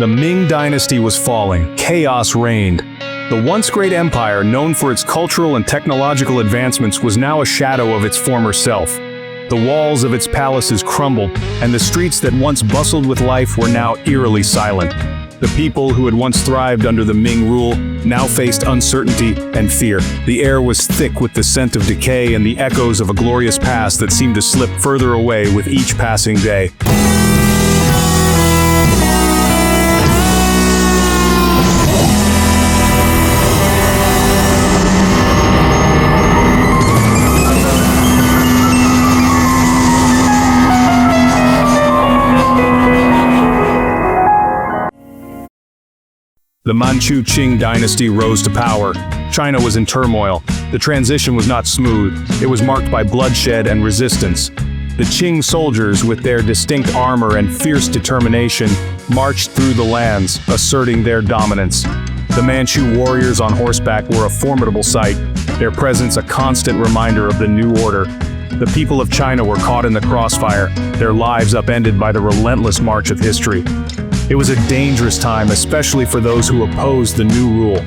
The Ming Dynasty was falling. Chaos reigned. The once great empire, known for its cultural and technological advancements, was now a shadow of its former self. The walls of its palaces crumbled, and the streets that once bustled with life were now eerily silent. The people who had once thrived under the Ming rule now faced uncertainty and fear. The air was thick with the scent of decay and the echoes of a glorious past that seemed to slip further away with each passing day. The Manchu Qing Dynasty rose to power. China was in turmoil. The transition was not smooth. It was marked by bloodshed and resistance. The Qing soldiers, with their distinct armor and fierce determination, marched through the lands, asserting their dominance. The Manchu warriors on horseback were a formidable sight, their presence a constant reminder of the new order. The people of China were caught in the crossfire, their lives upended by the relentless march of history. It was a dangerous time, especially for those who opposed the new rule.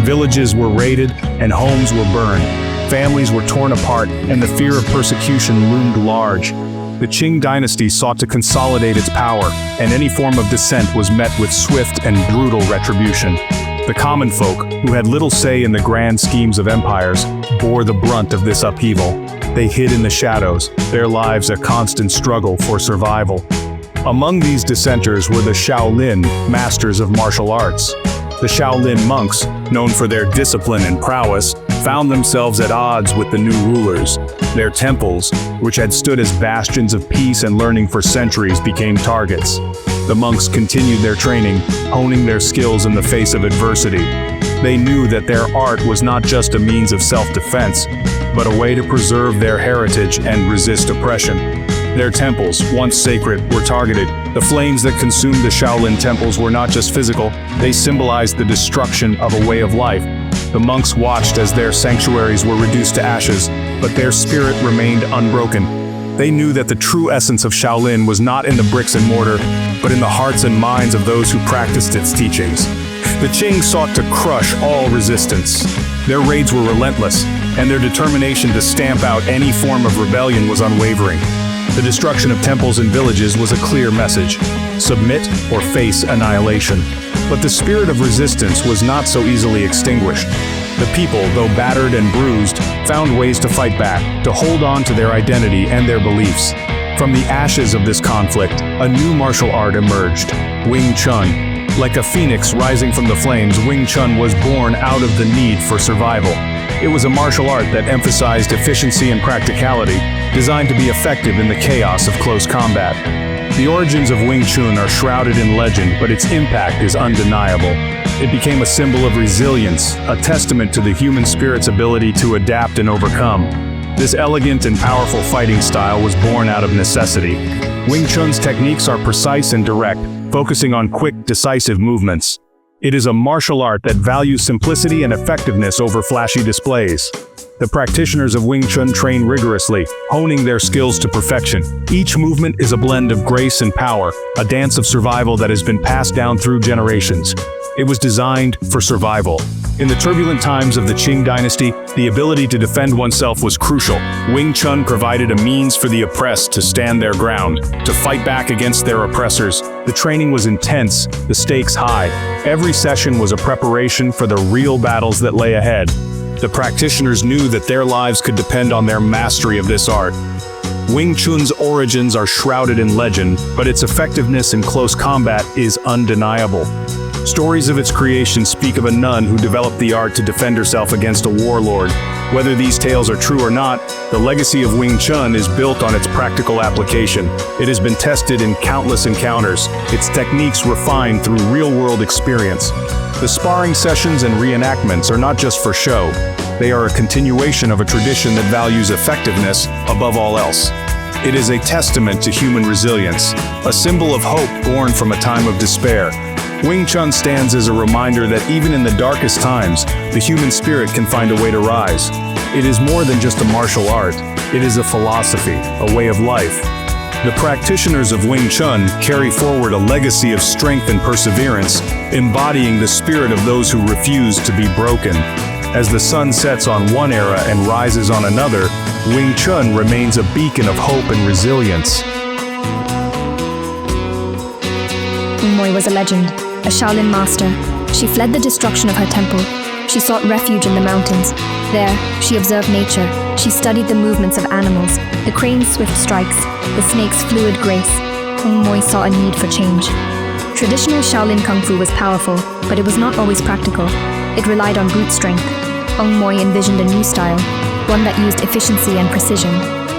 Villages were raided and homes were burned. Families were torn apart and the fear of persecution loomed large. The Qing dynasty sought to consolidate its power, and any form of dissent was met with swift and brutal retribution. The common folk, who had little say in the grand schemes of empires, bore the brunt of this upheaval. They hid in the shadows, their lives a constant struggle for survival. Among these dissenters were the Shaolin, masters of martial arts. The Shaolin monks, known for their discipline and prowess, found themselves at odds with the new rulers. Their temples, which had stood as bastions of peace and learning for centuries, became targets. The monks continued their training, honing their skills in the face of adversity. They knew that their art was not just a means of self-defense, but a way to preserve their heritage and resist oppression. Their temples, once sacred, were targeted. The flames that consumed the Shaolin temples were not just physical, they symbolized the destruction of a way of life. The monks watched as their sanctuaries were reduced to ashes, but their spirit remained unbroken. They knew that the true essence of Shaolin was not in the bricks and mortar, but in the hearts and minds of those who practiced its teachings. The Qing sought to crush all resistance. Their raids were relentless, and their determination to stamp out any form of rebellion was unwavering. The destruction of temples and villages was a clear message: submit or face annihilation. But the spirit of resistance was not so easily extinguished. The people, though battered and bruised, found ways to fight back, to hold on to their identity and their beliefs. From the ashes of this conflict, a new martial art emerged: Wing Chun. Like a phoenix rising from the flames, Wing Chun was born out of the need for survival. It was a martial art that emphasized efficiency and practicality, designed to be effective in the chaos of close combat. The origins of Wing Chun are shrouded in legend, but its impact is undeniable. It became a symbol of resilience, a testament to the human spirit's ability to adapt and overcome. This elegant and powerful fighting style was born out of necessity. Wing Chun's techniques are precise and direct, focusing on quick, decisive movements. It is a martial art that values simplicity and effectiveness over flashy displays. The practitioners of Wing Chun train rigorously, honing their skills to perfection. Each movement is a blend of grace and power, a dance of survival that has been passed down through generations. It was designed for survival. In the turbulent times of the Qing dynasty, the ability to defend oneself was crucial. Wing Chun provided a means for the oppressed to stand their ground, to fight back against their oppressors. The training was intense, the stakes high. Every session was a preparation for the real battles that lay ahead. The practitioners knew that their lives could depend on their mastery of this art. Wing Chun's origins are shrouded in legend, but its effectiveness in close combat is undeniable. Stories of its creation speak of a nun who developed the art to defend herself against a warlord. Whether these tales are true or not, the legacy of Wing Chun is built on its practical application. It has been tested in countless encounters, its techniques refined through real-world experience. The sparring sessions and reenactments are not just for show. They are a continuation of a tradition that values effectiveness above all else. It is a testament to human resilience, a symbol of hope born from a time of despair. Wing Chun stands as a reminder that even in the darkest times, the human spirit can find a way to rise. It is more than just a martial art. It is a philosophy, a way of life. The practitioners of Wing Chun carry forward a legacy of strength and perseverance, embodying the spirit of those who refuse to be broken. As the sun sets on one era and rises on another, Wing Chun remains a beacon of hope and resilience. Ng Mui was a legend, a Shaolin master. She fled the destruction of her temple. She sought refuge in the mountains. There, she observed nature. She studied the movements of animals, the crane's swift strikes, the snake's fluid grace. Ng Mui saw a need for change. Traditional Shaolin Kung Fu was powerful, but it was not always practical. It relied on brute strength. Ng Mui envisioned a new style, one that used efficiency and precision,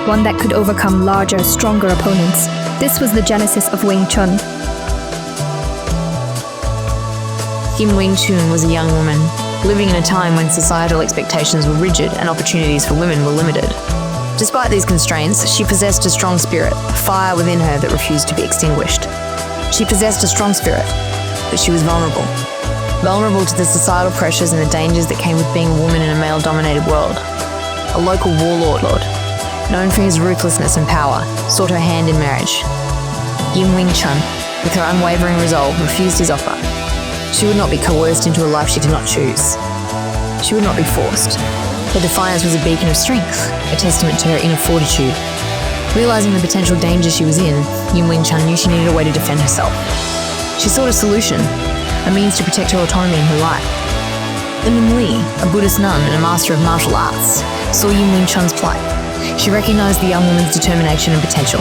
one that could overcome larger, stronger opponents. This was the genesis of Wing Chun. Yim Wing Chun was a young woman, living in a time when societal expectations were rigid and opportunities for women were limited. Despite these constraints, she possessed a strong spirit, a fire within her that refused to be extinguished. She possessed a strong spirit, but she was vulnerable. Vulnerable to the societal pressures and the dangers that came with being a woman in a male-dominated world. A local warlord, known for his ruthlessness and power, sought her hand in marriage. Yim Wing Chun, with her unwavering resolve, refused his offer. She would not be coerced into a life she did not choose. She would not be forced. Her defiance was a beacon of strength, a testament to her inner fortitude. Realizing the potential danger she was in, Yim Wing Chun knew she needed a way to defend herself. She sought a solution, a means to protect her autonomy in her life. Ng Mui, a Buddhist nun and a master of martial arts, saw Yim Wing Chun's plight. She recognized the young woman's determination and potential.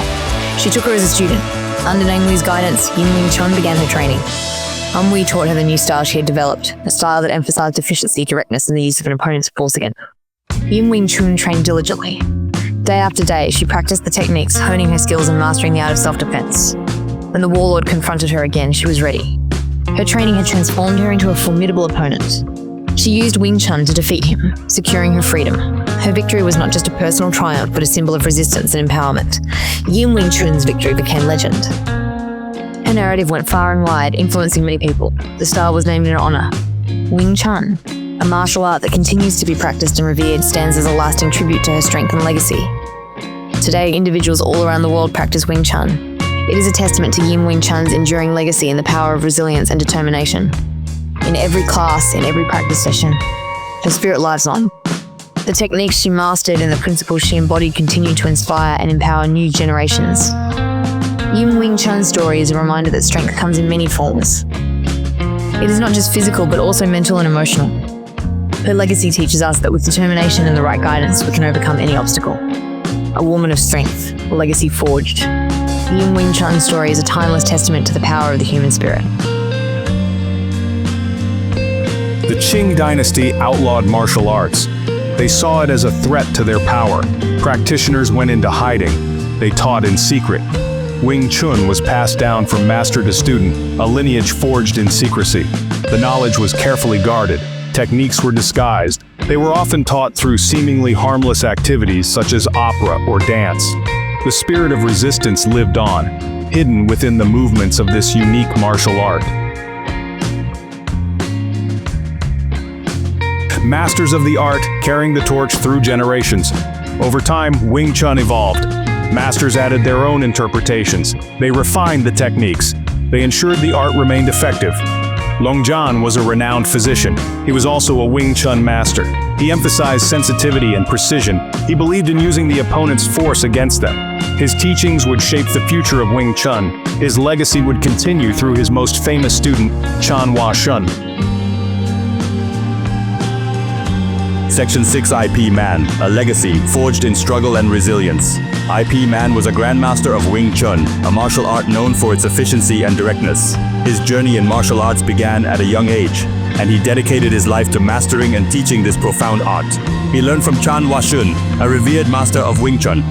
She took her as a student. Under Ng Mui's guidance, Yim Wing Chun began her training. Ng Mui taught her the new style she had developed, a style that emphasized efficiency, directness, and the use of an opponent's force against her. Yim Wing Chun trained diligently. Day after day, she practiced the techniques, honing her skills and mastering the art of self-defense. When the warlord confronted her again, she was ready. Her training had transformed her into a formidable opponent. She used Wing Chun to defeat him, securing her freedom. Her victory was not just a personal triumph, but a symbol of resistance and empowerment. Yim Wing Chun's victory became legend. Her narrative went far and wide, influencing many people. The style was named in her honor. Wing Chun, a martial art that continues to be practiced and revered, stands as a lasting tribute to her strength and legacy. Today, individuals all around the world practice Wing Chun. It is a testament to Yim Wing Chun's enduring legacy and the power of resilience and determination. In every class, in every practice session, her spirit lives on. The techniques she mastered and the principles she embodied continue to inspire and empower new generations. Yim Wing Chun's story is a reminder that strength comes in many forms. It is not just physical, but also mental and emotional. Her legacy teaches us that with determination and the right guidance, we can overcome any obstacle. A woman of strength, a legacy forged. Yim Wing Chun's story is a timeless testament to the power of the human spirit. The Qing Dynasty outlawed martial arts. They saw it as a threat to their power. Practitioners went into hiding. They taught in secret. Wing Chun was passed down from master to student, a lineage forged in secrecy. The knowledge was carefully guarded. Techniques were disguised. They were often taught through seemingly harmless activities such as opera or dance. The spirit of resistance lived on, hidden within the movements of this unique martial art. Masters of the art carrying the torch through generations. Over time, Wing Chun evolved. Masters added their own interpretations. They refined the techniques. They ensured the art remained effective. Long Zhan was a renowned physician. He was also a Wing Chun master. He emphasized sensitivity and precision. He believed in using the opponent's force against them. His teachings would shape the future of Wing Chun. His legacy would continue through his most famous student, Chan Hua Shun. Section 6 IP Man, a legacy forged in struggle and resilience. IP Man was a grandmaster of Wing Chun, a martial art known for its efficiency and directness. His journey in martial arts began at a young age, and he dedicated his life to mastering and teaching this profound art. He learned from Chan Hua Shun, a revered master of Wing Chun.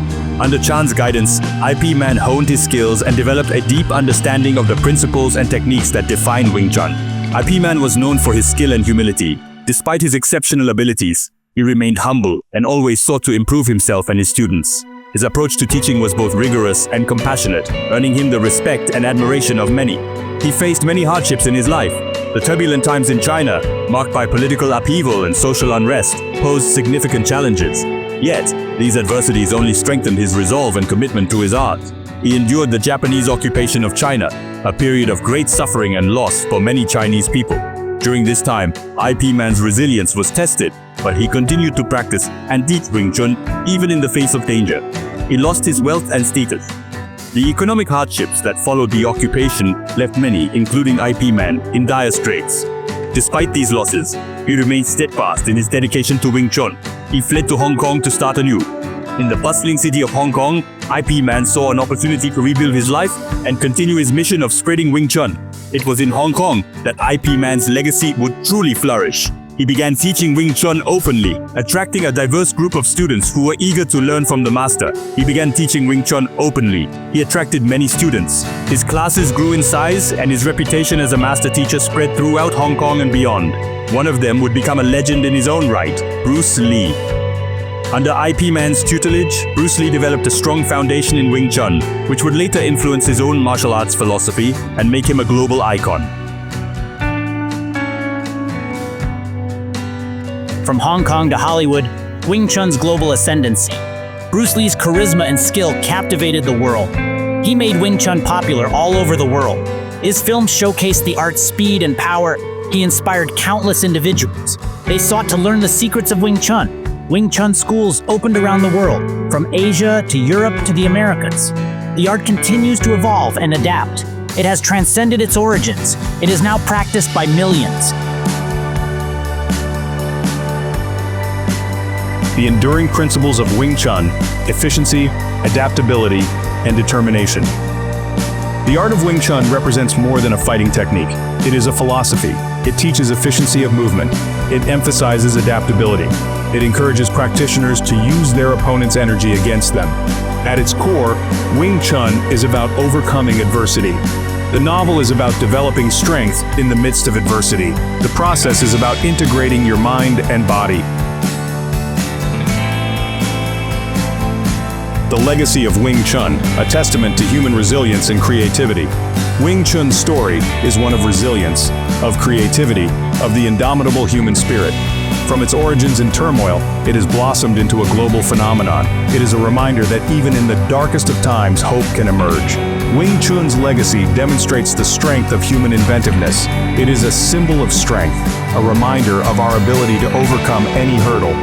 Under Chan's guidance, IP Man honed his skills and developed a deep understanding of the principles and techniques that define Wing Chun. IP Man was known for his skill and humility. Despite his exceptional abilities, he remained humble and always sought to improve himself and his students. His approach to teaching was both rigorous and compassionate, earning him the respect and admiration of many. He faced many hardships in his life. The turbulent times in China, marked by political upheaval and social unrest, posed significant challenges. Yet, these adversities only strengthened his resolve and commitment to his art. He endured the Japanese occupation of China, a period of great suffering and loss for many Chinese people. During this time, IP Man's resilience was tested, but he continued to practice and teach Wing Chun even in the face of danger. He lost his wealth and status. The economic hardships that followed the occupation left many, including IP Man, in dire straits. Despite these losses, he remained steadfast in his dedication to Wing Chun. He fled to Hong Kong to start anew. In the bustling city of Hong Kong, IP Man saw an opportunity to rebuild his life and continue his mission of spreading Wing Chun. It was in Hong Kong that IP Man's legacy would truly flourish. He began teaching Wing Chun openly, attracting a diverse group of students who were eager to learn from the master. He began teaching Wing Chun openly. He attracted many students. His classes grew in size, and his reputation as a master teacher spread throughout Hong Kong and beyond. One of them would become a legend in his own right, Bruce Lee. Under IP Man's tutelage, Bruce Lee developed a strong foundation in Wing Chun, which would later influence his own martial arts philosophy and make him a global icon. From Hong Kong to Hollywood, Wing Chun's global ascendancy. Bruce Lee's charisma and skill captivated the world. He made Wing Chun popular all over the world. His films showcased the art's speed and power. He inspired countless individuals. They sought to learn the secrets of Wing Chun. Wing Chun schools opened around the world, from Asia to Europe to the Americas. The art continues to evolve and adapt. It has transcended its origins. It is now practiced by millions. The enduring principles of Wing Chun: efficiency, adaptability, and determination. The art of Wing Chun represents more than a fighting technique. It is a philosophy. It teaches efficiency of movement. It emphasizes adaptability. It encourages practitioners to use their opponent's energy against them. At its core, Wing Chun is about overcoming adversity. The novel is about developing strength in the midst of adversity. The process is about integrating your mind and body. The legacy of Wing Chun, a testament to human resilience and creativity. Wing Chun's story is one of resilience, of creativity, of the indomitable human spirit. From its origins in turmoil, it has blossomed into a global phenomenon. It is a reminder that even in the darkest of times, hope can emerge. Wing Chun's legacy demonstrates the strength of human inventiveness. It is a symbol of strength, a reminder of our ability to overcome any hurdle.